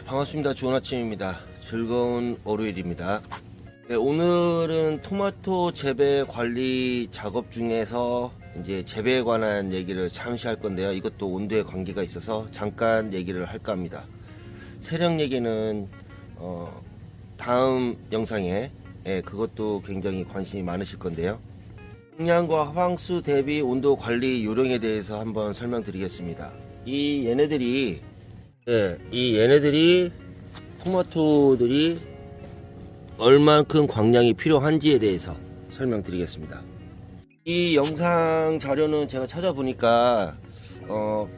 반갑습니다. 좋은 아침입니다. 즐거운 월요일입니다. 네, 오늘은 토마토 재배 관리 작업 중에서 이제 재배에 관한 얘기를 잠시 할 건데요. 이것도 온도에 관계가 있어서 잠깐 얘기를 할까 합니다. 세력 얘기는 다음 영상에 그것도 굉장히 관심이 많으실 건데요. 용량과 화방수 대비 온도 관리 요령에 대해서 한번 설명드리겠습니다. 이 얘네들이 토마토들이 얼만큼 광량이 필요한지에 대해서 설명드리겠습니다. 이 영상 자료는 제가 찾아보니까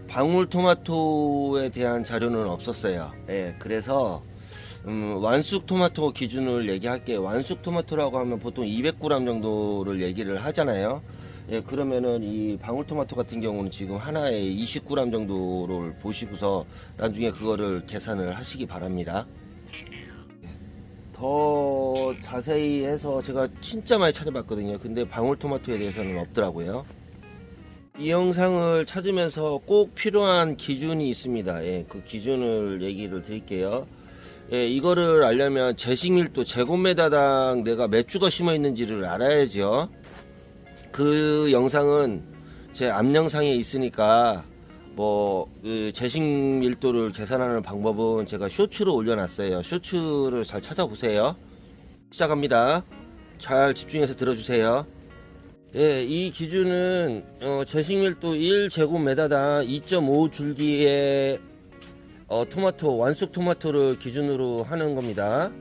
방울토마토에 대한 자료는 없었어요. 그래서 완숙토마토 기준을 얘기할게요. 완숙토마토라고 하면 보통 200g 정도를 얘기를 하잖아요. 그러면은 이 방울토마토 같은 경우는 지금 하나에 20g 정도를 보시고서 나중에 그거를 계산을 하시기 바랍니다. 더 자세히 해서 제가 진짜 많이 찾아봤거든요. 근데 방울토마토에 대해서는 없더라고요. 이 영상을 찾으면서 꼭 필요한 기준이 있습니다. 그 기준을 얘기를 드릴게요. 이거를 알려면 제식밀도 제곱미터당 내가 몇 주가 심어 있는지를 알아야죠. 그 영상은 제 앞 영상에 있으니까 그 제식 밀도를 계산하는 방법은 제가 쇼츠로 올려놨어요. 쇼츠를 잘 찾아보세요. 시작합니다. 잘 집중해서 들어주세요. 이 기준은 제식 밀도 1제곱미터당 2.5 줄기의 토마토 완숙 토마토를 기준으로 하는 겁니다.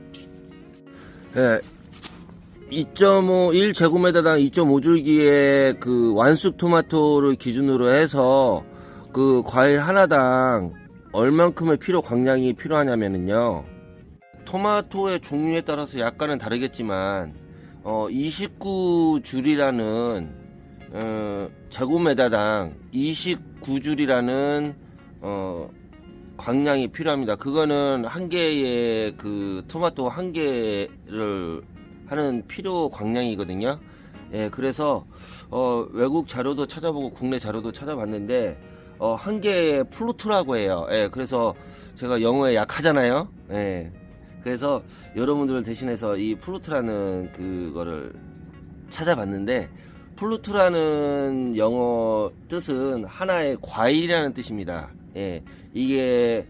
1제곱미터당 2.5줄기의 그 완숙 토마토를 기준으로 해서 그 과일 하나당 얼만큼의 필요 광량이 필요하냐면요. 토마토의 종류에 따라서 약간은 다르겠지만 29줄이라는 제곱미터당 29줄이라는 광량이 필요합니다. 그거는 한 개의 그 토마토 한 개를 하는 필요 광량이거든요. 그래서 외국 자료도 찾아보고 국내 자료도 찾아봤는데 한 개의 플루트라고 해요. 그래서 제가 영어에 약하잖아요. 그래서 여러분들을 대신해서 이 플루트라는 그거를 찾아봤는데, 플루트라는 영어 뜻은 하나의 과일이라는 뜻입니다. 이게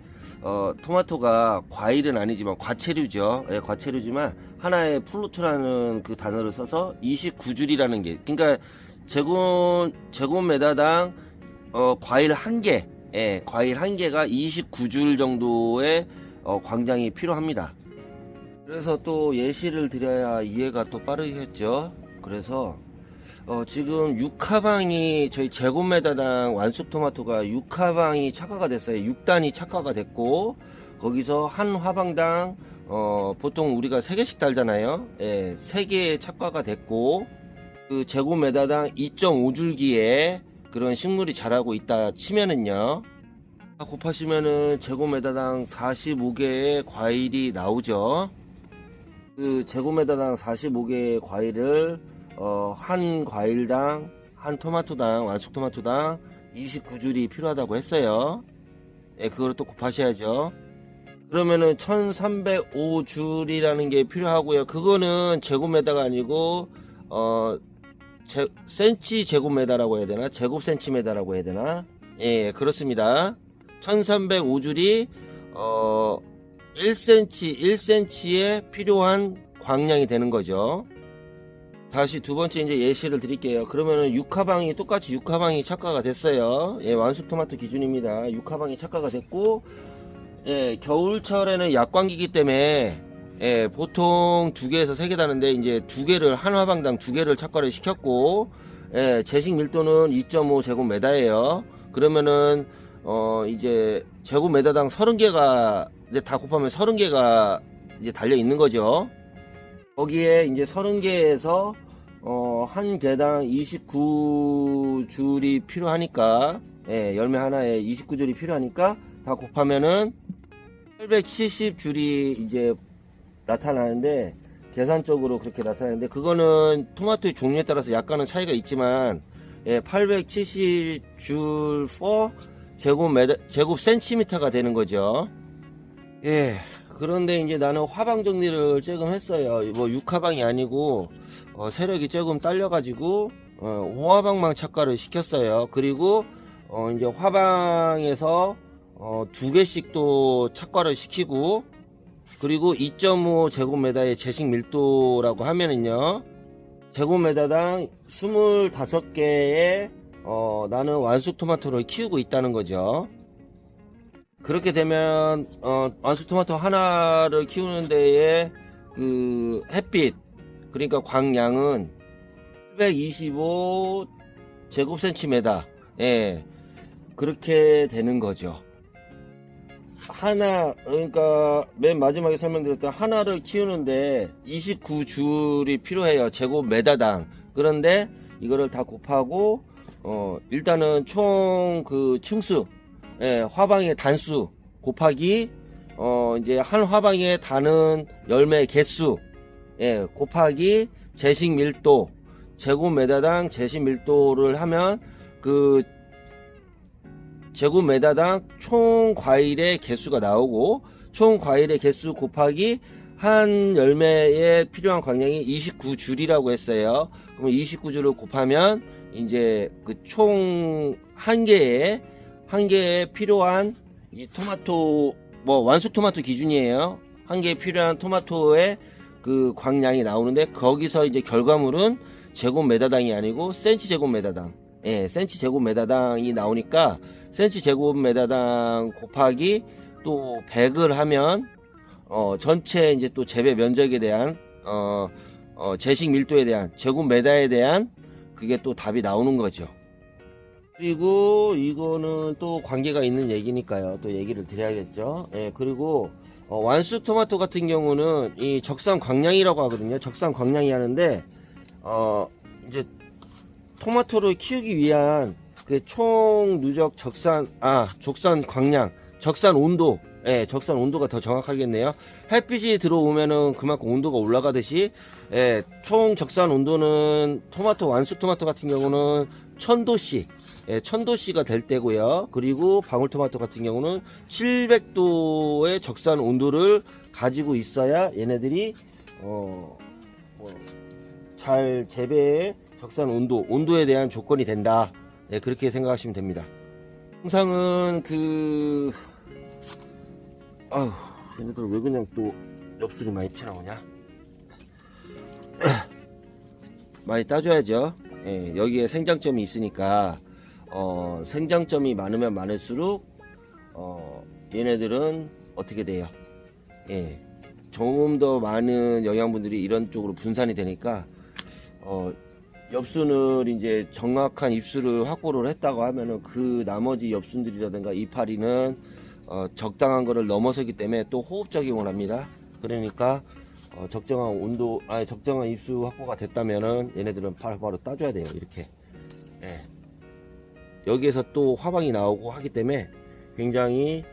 토마토가 과일은 아니지만 과체류죠. 과체류지만 하나의 플루트라는 그 단어를 써서 29줄이라는 게, 그러니까 제곱미터당 과일 한 개, 과일 한 개가 29줄 정도의 광량이 필요합니다. 그래서 또 예시를 드려야 이해가 또 빠르겠죠. 그래서 지금 6하방이 저희 제곱미터당 완숙 토마토가 6하방이 착화가 됐어요. 6단이 착화가 됐고, 거기서 한 화방당 보통 우리가 3개씩 달잖아요. 3개 착화가 됐고, 그 제곱미터당 2.5줄기에 그런 식물이 자라고 있다 치면은요, 곱하시면은 제곱미터당 45개의 과일이 나오죠. 그 제곱미터당 45개의 과일을 한 과일당, 한 토마토당, 완숙 토마토당 29줄이 필요하다고 했어요. 그거를 또 곱하셔야죠. 그러면은 1305줄이라는 게 필요하고요. 그거는 제곱미터가 아니고 센치 제곱미터라고 해야 되나? 제곱 센티미터라고 해야 되나? 그렇습니다. 1305줄이 1cm에 필요한 광량이 되는 거죠. 다시 두 번째 이제 예시를 드릴게요. 그러면은 6하방이 똑같이 6하방이 착화가 됐어요. 완숙 토마토 기준입니다. 6하방이 착화가 됐고, 겨울철에는 약광기이기 때문에 보통 2개에서 3개 다는데 이제 2개를 한 화방당 2개를 착화를 시켰고, 제식 밀도는 2.5 제곱미터예요. 그러면은 이제 제곱미터당 30개가 이제 다 곱하면 30개가 이제 달려 있는 거죠. 거기에 이제 30개에서 한 개당 29줄이 필요하니까, 열매 하나에 29줄이 필요하니까 다 곱하면은 870줄이 이제 나타나는데, 계산적으로 그렇게 나타나는데, 그거는 토마토의 종류에 따라서 약간은 차이가 있지만 870줄 4 제곱 센티미터가 되는 거죠. 예. 그런데 이제 나는 화방 정리를 조금 했어요. 뭐 6화방이 아니고 세력이 조금 딸려가지고 5화방만 착과를 시켰어요. 그리고 이제 화방에서 2개씩 또 착과를 시키고, 그리고 2.5 제곱미터의 제식 밀도라고 하면은요, 제곱미터당 25개의 나는 완숙 토마토를 키우고 있다는 거죠. 그렇게 되면 완숙토마토 하나를 키우는 데에 그 햇빛, 그러니까 광량은 725 제곱센티미터, 예, 그렇게 되는 거죠. 하나, 그러니까 맨 마지막에 설명드렸던 하나를 키우는데 29줄이 필요해요, 제곱미터당. 그런데 이거를 다 곱하고 일단은 총 그 층수, 예, 화방의 단수 곱하기 이제 한 화방에 다는 열매 개수, 예, 곱하기 제식 밀도, 제곱미터당 제식 밀도를 하면 그 제곱미터당 총 과일의 개수가 나오고, 총 과일의 개수 곱하기 한 열매에 필요한 광량이 29줄이라고 했어요. 그럼 29줄을 곱하면 이제 그 총 한 개에 필요한 이 토마토, 뭐 완숙 토마토 기준이에요. 한 개에 필요한 토마토의 그 광량이 나오는데, 거기서 이제 결과물은 제곱미터당이 아니고 센치 제곱미터당, 예, 센치 제곱미터당이 나오니까 센치 제곱미터당 곱하기 또 100을 하면 전체 이제 또 재배 면적에 대한 제식 밀도에 대한 제곱미터에 대한 그게 또 답이 나오는 거죠. 그리고 이거는 또 관계가 있는 얘기니까요, 또 얘기를 드려야겠죠. 예, 그리고 완숙 토마토 같은 경우는 이 적산 광량이라고 하거든요. 적산 광량이 하는데 이제 토마토를 키우기 위한 그 총 누적 적산 광량, 적산 온도, 예, 적산 온도가 더 정확하겠네요. 햇빛이 들어오면은 그만큼 온도가 올라가듯이, 예, 총 적산 온도는 토마토, 완숙 토마토 같은 경우는 1000도씨, 예, 1000도씨가 될 때고요. 그리고 방울토마토 같은 경우는 700도의 적산 온도를 가지고 있어야 얘네들이 잘 재배의 적산 온도에 대한 조건이 된다. 네, 그렇게 생각하시면 됩니다. 영상은 얘네들 왜 그냥 또 엽술이 많이 튀어나오냐? 많이 따줘야죠. 예, 여기에 생장점이 있으니까 생장점이 많으면 많을수록 얘네들은 어떻게 돼요? 예, 조금 더 많은 영양분들이 이런 쪽으로 분산이 되니까 엽순을 이제 정확한 입수를 확보를 했다고 하면은 그 나머지 엽순들이라든가 이파리는 적당한 거를 넘어서기 때문에 또 호흡작용을 합니다. 그러니까 적정한 온도, 적정한 입수 확보가 됐다면은 얘네들은 바로 따줘야 돼요. 이렇게. 예. 여기에서 또 화방이 나오고 하기 때문에 굉장히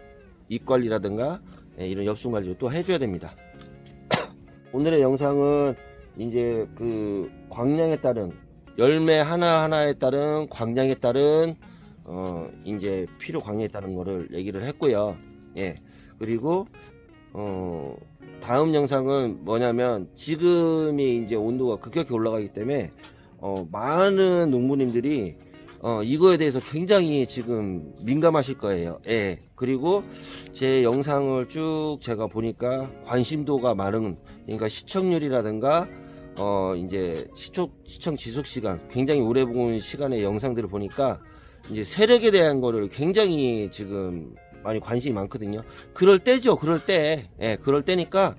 잎 관리라든가, 예, 이런 엽순 관리를 또 해줘야 됩니다. 오늘의 영상은 이제 그 광량에 따른, 열매 하나하나에 따른 광량에 따른 이제 필요 광량에 따른 거를 얘기를 했고요. 예. 그리고 다음 영상은 뭐냐면, 지금이 이제 온도가 급격히 올라가기 때문에 많은 농부님들이 이거에 대해서 굉장히 지금 민감하실 거예요. 예. 그리고 제 영상을 쭉 제가 보니까 관심도가 많은, 그러니까 시청률이라든가 이제 시청 지속 시간, 굉장히 오래 본 시간의 영상들을 보니까 이제 세력에 대한 거를 굉장히 지금 많이 관심이 많거든요. 그럴 때죠. 그럴 때. 예, 그럴 때니까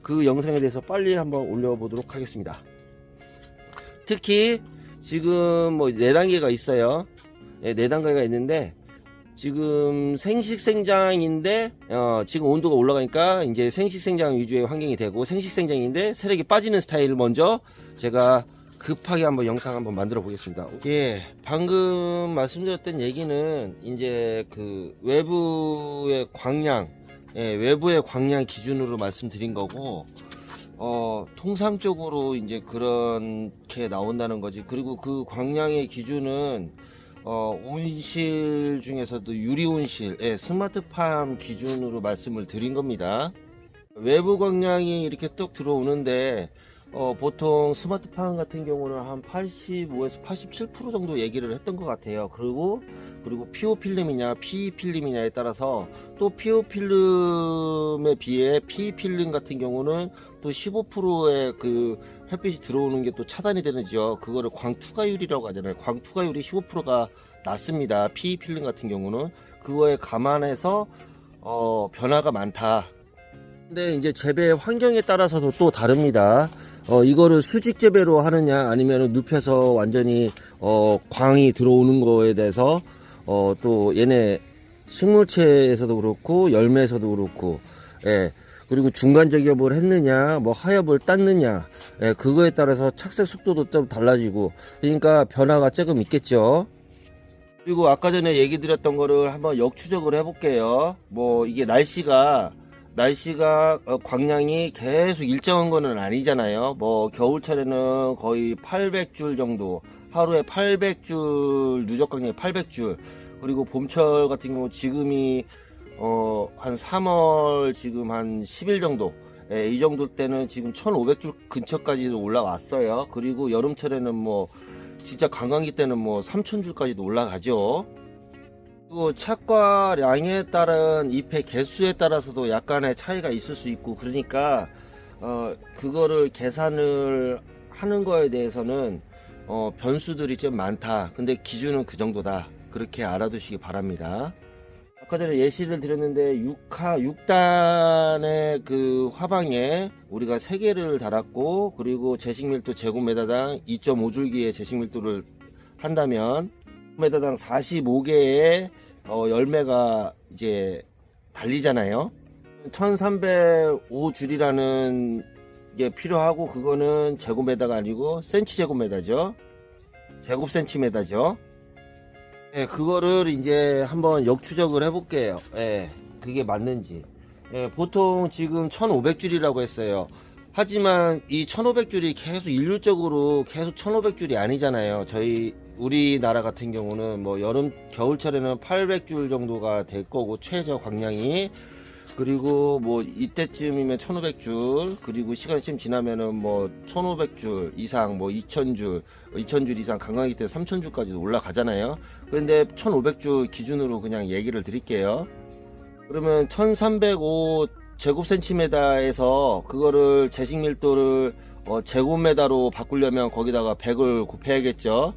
그 영상에 대해서 빨리 한번 올려보도록 하겠습니다. 특히 지금 뭐 4단계가 있어요. 예, 4단계가 있는데, 지금 생식생장인데 지금 온도가 올라가니까 이제 생식생장 위주의 환경이 되고, 생식생장인데 세력이 빠지는 스타일을 먼저 제가 급하게 한번 영상 한번 만들어 보겠습니다. 예, 방금 말씀드렸던 얘기는 이제 그 외부의 광량, 예, 외부의 광량 기준으로 말씀드린 거고, 통상적으로 이제 그렇게 나온다는 거지. 그리고 그 광량의 기준은 온실 중에서도 유리 온실, 스마트팜 기준으로 말씀을 드린 겁니다. 외부 광량이 이렇게 뚝 들어오는데 보통 스마트팜 같은 경우는 한 85에서 87% 정도 얘기를 했던 것 같아요. 그리고 PO 필름이냐 PE 필름이냐에 따라서 또 PO 필름에 비해 PE 필름 같은 경우는 또 15%의 그 햇빛이 들어오는 게 또 차단이 되는지요. 그거를 광투과율이라고 하잖아요. 광투과율이 15%가 낮습니다. PE 필름 같은 경우는 그거에 감안해서 변화가 많다. 근데 이제 재배 환경에 따라서도 또 다릅니다. 이거를 수직 재배로 하느냐 아니면 눕혀서 완전히 광이 들어오는 거에 대해서 또 얘네 식물체에서도 그렇고 열매에서도 그렇고, 그리고 중간 작업을 했느냐 뭐 하엽을 땄느냐, 그거에 따라서 착색 속도도 좀 달라지고, 그러니까 변화가 조금 있겠죠. 그리고 아까 전에 얘기 드렸던 거를 한번 역추적을 해볼게요. 뭐 이게 날씨가 광량이 계속 일정한 거는 아니잖아요. 뭐 겨울철에는 거의 800줄 정도, 하루에 800줄, 누적 광량이 800줄. 그리고 봄철 같은 경우 지금이 한 3월 지금 한 10일 정도, 이 정도 때는 지금 1500줄 근처까지도 올라왔어요. 그리고 여름철에는 뭐 진짜 관광기 때는 뭐 3000줄까지도 올라가죠. 그리고 착과량에 따른 잎의 개수에 따라서도 약간의 차이가 있을 수 있고, 그러니까 그거를 계산을 하는 거에 대해서는 변수들이 좀 많다. 근데 기준은 그 정도다. 그렇게 알아두시기 바랍니다. 아까 전에 예시를 드렸는데 6단의 그 화방에 우리가 3개를 달았고, 그리고 제식밀도 제곱미터당 2.5줄기의 제식밀도를 한다면 메다당 45개의 열매가 이제 달리잖아요. 1305줄이라는 게 필요하고, 그거는 제곱미터가 아니고 센치 제곱미터죠. 제곱 센티미터죠. 그거를 이제 한번 역추적을 해볼게요. 그게 맞는지. 보통 지금 1500줄이라고 했어요. 하지만 이 1500줄이 계속 일률적으로 계속 1500줄이 아니잖아요. 우리나라 같은 경우는 뭐 겨울철에는 800줄 정도가 될 거고, 최저 광량이. 그리고 뭐 이때쯤이면 1500줄, 그리고 시간이 좀 지나면은 뭐 1500줄 이상, 뭐 2000줄 이상, 관광기 때 3000줄까지 올라가잖아요. 그런데 1500줄 기준으로 그냥 얘기를 드릴게요. 그러면 1305 제곱센티미터에서 그거를 제식밀도를 제곱미터로 바꾸려면 거기다가 100을 곱해야겠죠.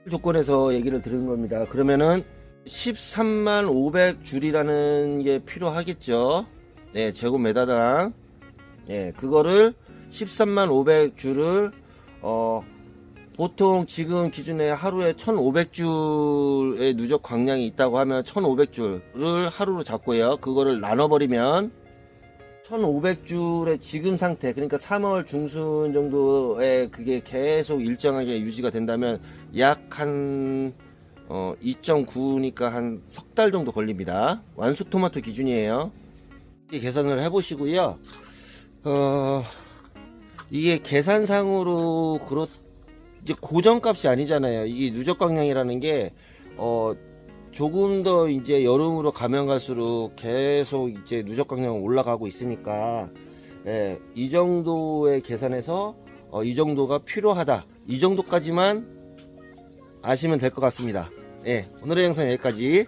조건에서 얘기를 드리는 겁니다. 그러면은 13만 500줄이라는 게 필요하겠죠. 제곱미터당. 그거를 13만 500줄을 보통 지금 기준에 하루에 1500줄의 누적 광량이 있다고 하면 1500줄을 하루로 잡고요. 그거를 나눠버리면 1500줄의 지금 상태, 그러니까 3월 중순 정도에 그게 계속 일정하게 유지가 된다면 약 한 2.9니까 한 석 달 정도 걸립니다. 완숙 토마토 기준이에요. 이렇게 계산을 해보시고요. 이게 계산상으로 이제 고정값이 아니잖아요. 이게 누적 광량이라는 게 조금 더 이제 여름으로 가면 갈수록 계속 이제 누적 광량은 올라가고 있으니까, 이 정도의 계산에서 이 정도가 필요하다. 이 정도까지만 아시면 될 것 같습니다. 오늘의 영상 여기까지.